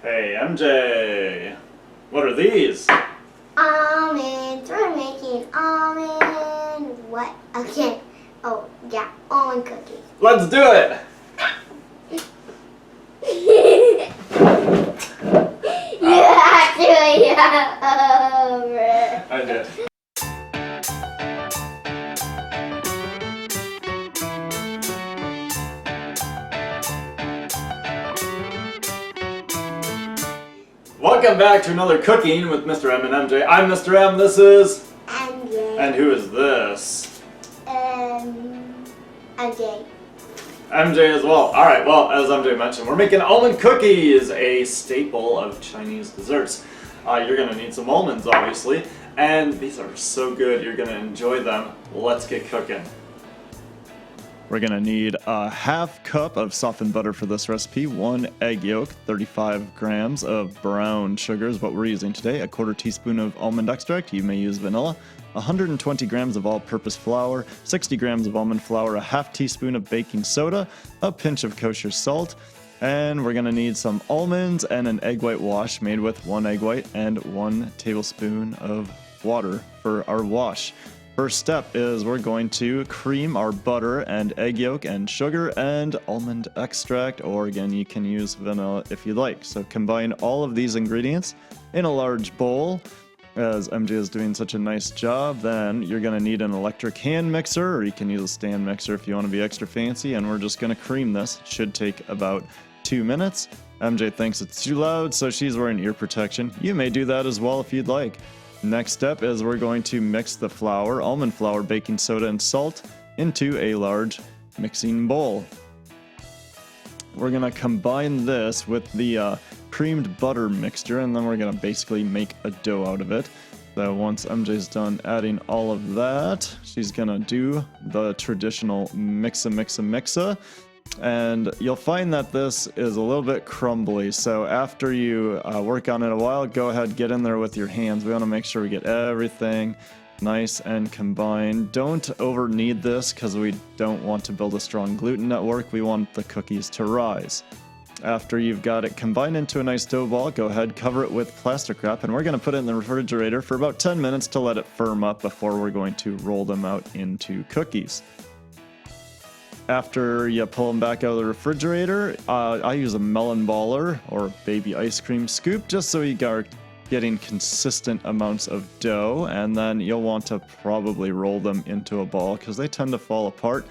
Hey, MJ, what are these? Almonds. We're making almond what? Okay. Oh, yeah, almond cookies. Let's do it! You have to over. I did. Welcome back to another Cooking with Mr. M and MJ. I'm Mr. M, this is... MJ. And who is this? MJ. MJ as well. Alright, well, as MJ mentioned, we're making almond cookies, a staple of Chinese desserts. You're going to need some almonds, obviously, and these are so good, you're going to enjoy them. Let's get cooking. We're going to need a half cup of softened butter for this recipe, 1 egg yolk, 35 grams of brown sugar is what we're using today, a quarter teaspoon of almond extract, you may use vanilla, 120 grams of all-purpose flour, 60 grams of almond flour, a half teaspoon of baking soda, a pinch of kosher salt, and we're going to need some almonds and an egg white wash made with 1 egg white and 1 tablespoon of water for our wash. First step is we're going to cream our butter and egg yolk and sugar and almond extract, or again you can use vanilla if you like. So combine all of these ingredients in a large bowl. As MJ is doing such a nice job, then you're going to need an electric hand mixer, or you can use a stand mixer if you want to be extra fancy, and we're just going to cream this. It should take about 2 minutes. MJ thinks it's too loud, so she's wearing ear protection. You may do that as well if you'd like. Next step is we're going to mix the flour, almond flour, baking soda, and salt into a large mixing bowl. We're going to combine this with the creamed butter mixture, and then we're going to basically make a dough out of it. So once MJ's done adding all of that, she's going to do the traditional mixa. And you'll find that this is a little bit crumbly, so after you work on it a while, go ahead, get in there with your hands. We want to make sure we get everything nice and combined. Don't over knead this because we don't want to build a strong gluten network. We want the cookies to rise. After you've got it combined into a nice dough ball, go ahead, cover it with plastic wrap, and we're going to put it in the refrigerator for about 10 minutes to let it firm up before we're going to roll them out into cookies. After you pull them back out of the refrigerator, I use a melon baller or baby ice cream scoop just so you are getting consistent amounts of dough, and then you'll want to probably roll them into a ball because they tend to fall apart,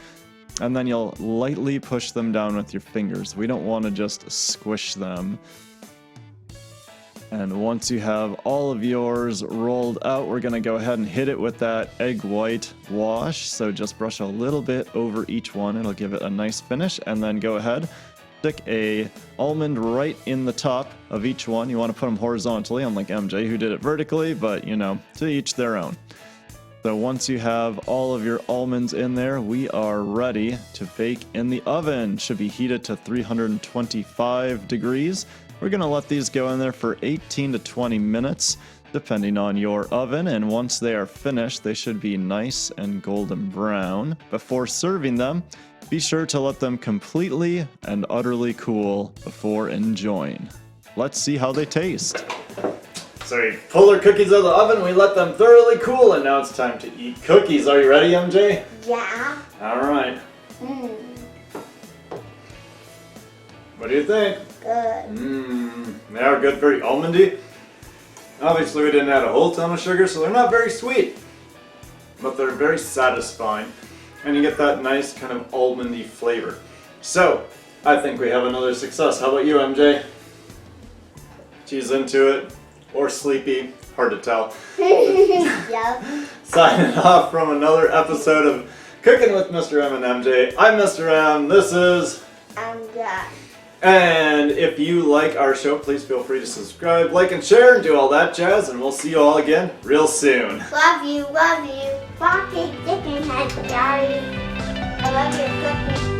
and then you'll lightly push them down with your fingers. We don't want to just squish them. And once you have all of yours rolled out, we're going to go ahead and hit it with that egg white wash. So just brush a little bit over each one. It'll give it a nice finish. And then go ahead, stick a almond right in the top of each one. You want to put them horizontally, unlike MJ who did it vertically, but you know, to each their own. So once you have all of your almonds in there, we are ready to bake in the oven. Should be heated to 325 degrees. We're going to let these go in there for 18 to 20 minutes, depending on your oven, and once they are finished, they should be nice and golden brown. Before serving them, be sure to let them completely and utterly cool before enjoying. Let's see how they taste. So we pull our cookies out of the oven, we let them thoroughly cool, and now it's time to eat cookies. Are you ready, MJ? Yeah. Alright. What do you think? Good. They are good, very almondy. Obviously we didn't add a whole ton of sugar, so they're not very sweet. But they're very satisfying. And you get that nice kind of almondy flavor. So, I think we have another success. How about you, MJ? She's into it. Or sleepy. Hard to tell. Yep. Signing off from another episode of Cooking with Mr. M and MJ. I'm Mr. M. This is... MJ. And if you like our show, please feel free to subscribe, like, and share, and do all that jazz, and we'll see you all again real soon. Love you, love you. Pocket chicken head, daddy. I love your cookies.